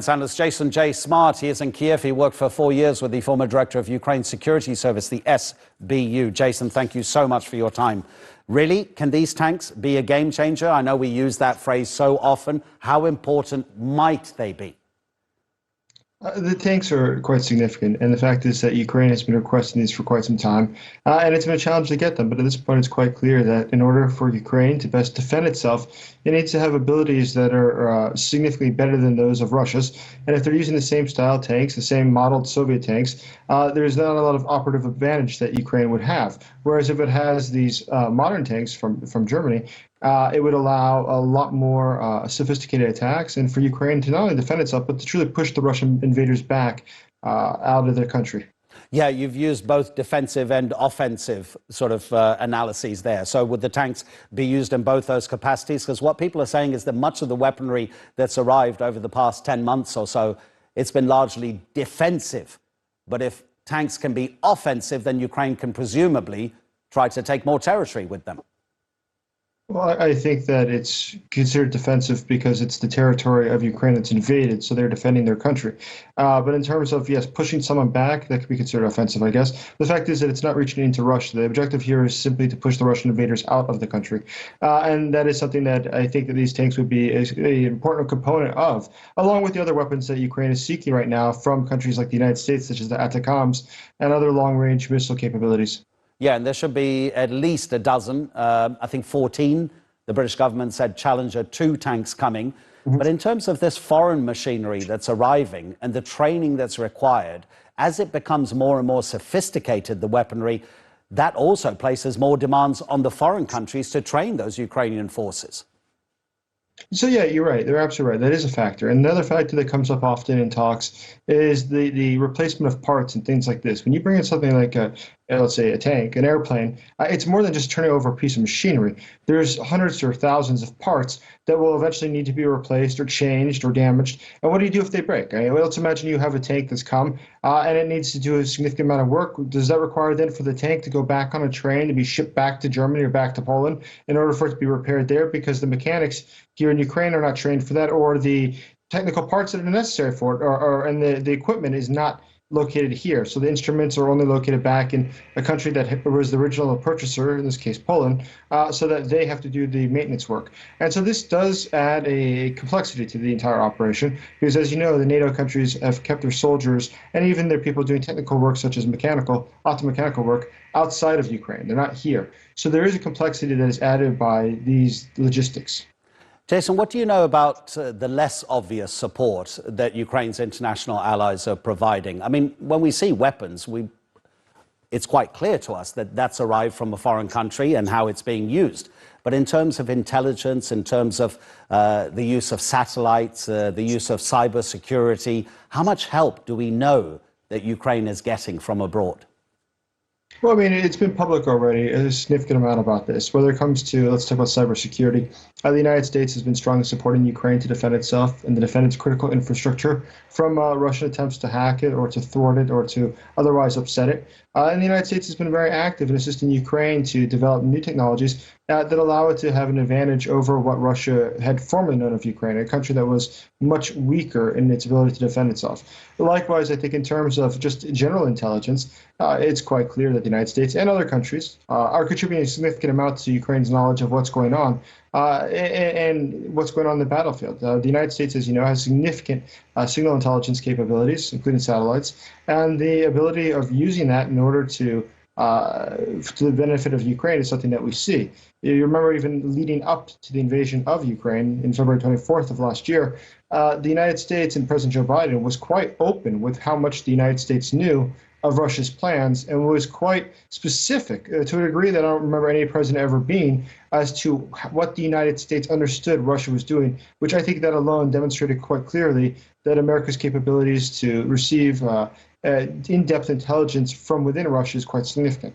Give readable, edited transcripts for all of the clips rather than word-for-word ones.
Analyst Jayson J. Smart, he is in Kiev. He worked for 4 years with the former director of Ukraine's security service, the SBU. Jason, thank you so much for your time. Really, can these tanks be a game changer? I know we use that phrase so often. How important might they be? The tanks are quite significant, and the fact is that Ukraine has been requesting these for quite some time, and it's been a challenge to get them. But at this point, it's quite clear that in order for Ukraine to best defend itself, it needs to have abilities that are significantly better than those of Russia's. And if they're using the same style tanks, the same modeled Soviet tanks, there's not a lot of operative advantage that Ukraine would have. Whereas if it has these modern tanks from Germany, it would allow a lot more sophisticated attacks, and for Ukraine to not only defend itself, but to truly push the Russian invaders back out of their country. Yeah, you've used both defensive and offensive sort of analyses there. So would the tanks be used in both those capacities? Because what people are saying is that much of the weaponry that's arrived over the past 10 months or so, it's been largely defensive. But if tanks can be offensive, then Ukraine can presumably try to take more territory with them. Well, I think that it's considered defensive because it's the territory of Ukraine that's invaded, so they're defending their country. But in terms of, yes, pushing someone back, that could be considered offensive, I guess. The fact is that it's not reaching into Russia. The objective here is simply to push the Russian invaders out of the country. And that is something that I think that these tanks would be an important component of, along with the other weapons that Ukraine is seeking right now from countries like the United States, such as the ATACMS and other long-range missile capabilities. Yeah, and there should be at least a dozen, I think 14. The British government said Challenger 2 tanks coming. But in terms of this foreign machinery that's arriving and the training that's required, as it becomes more and more sophisticated, the weaponry, that also places more demands on the foreign countries to train those Ukrainian forces. So yeah, you're right. They're absolutely right. That is a factor. And another factor that comes up often in talks is the replacement of parts and things like this. When you bring in something like let's say a tank, an airplane, it's more than just turning over a piece of machinery. There's hundreds or thousands of parts that will eventually need to be replaced or changed or damaged. And what do you do if they break? I mean, let's imagine you have a tank that's come and it needs to do a significant amount of work. Does that require then for the tank to go back on a train to be shipped back to Germany or back to Poland in order for it to be repaired there? Because the mechanics here in Ukraine are not trained for that, or the technical parts that are necessary for it, and the equipment is not located here. So the instruments are only located back in a country that was the original purchaser, in this case Poland, so that they have to do the maintenance work. And so this does add a complexity to the entire operation, because as you know, the NATO countries have kept their soldiers and even their people doing technical work such as optomechanical work outside of Ukraine. They're not here. So there is a complexity that is added by these logistics. Jason, what do you know about the less obvious support that Ukraine's international allies are providing? I mean, when we see weapons, it's quite clear to us that that's arrived from a foreign country and how it's being used. But in terms of intelligence, in terms of the use of satellites, the use of cybersecurity, how much help do we know that Ukraine is getting from abroad? Well, I mean, it's been public already, a significant amount about this. Whether it comes to, let's talk about cybersecurity, the United States has been strongly supporting Ukraine to defend itself and to defend its critical infrastructure from Russian attempts to hack it or to thwart it or to otherwise upset it. And the United States has been very active in assisting Ukraine to develop new technologies that allow it to have an advantage over what Russia had formerly known of Ukraine, a country that was much weaker in its ability to defend itself. But likewise, I think in terms of just general intelligence, it's quite clear that the United States and other countries are contributing a significant amount to Ukraine's knowledge of what's going on and what's going on in the battlefield. The United States, as you know, has significant signal intelligence capabilities, including satellites, and the ability of using that in order to the benefit of Ukraine is something that we see. You remember even leading up to the invasion of Ukraine in February 24th of last year, the United States and President Joe Biden was quite open with how much the United States knew of Russia's plans and was quite specific to a degree that I don't remember any president ever being as to what the United States understood Russia was doing, which I think that alone demonstrated quite clearly that America's capabilities to receive in-depth intelligence from within Russia is quite significant.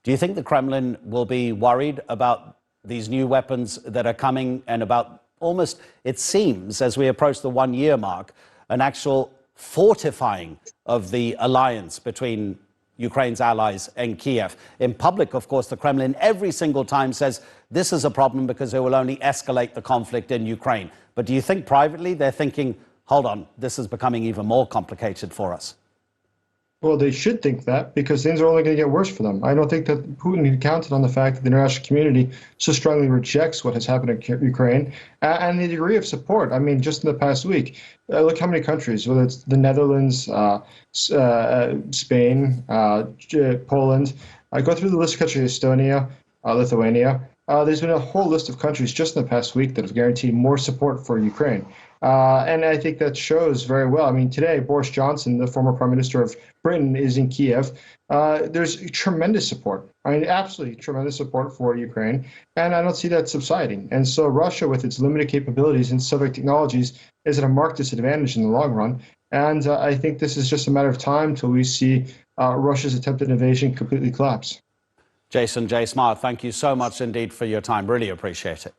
Do you think the Kremlin will be worried about these new weapons that are coming and about almost, it seems, as we approach the 1-year mark, an actual fortifying of the alliance between Ukraine's allies and Kiev? In public, of course, the Kremlin every single time says this is a problem because it will only escalate the conflict in Ukraine. But do you think privately they're thinking, hold on, this is becoming even more complicated for us? Well, they should think that, because things are only going to get worse for them. I don't think that Putin counted on the fact that the international community so strongly rejects what has happened in Ukraine and the degree of support. I mean, just in the past week, look how many countries, whether it's the Netherlands, Spain, Poland, go through the list of countries, Estonia, Lithuania. There's been a whole list of countries just in the past week that have guaranteed more support for Ukraine. And I think that shows very well. I mean, today, Boris Johnson, the former Prime Minister of Britain, is in Kiev. There's tremendous support. I mean, absolutely tremendous support for Ukraine. And I don't see that subsiding. And so Russia, with its limited capabilities and Soviet technologies, is at a marked disadvantage in the long run. And I think this is just a matter of time till we see Russia's attempted invasion completely collapse. Jayson J. Smart, thank you so much indeed for your time. Really appreciate it.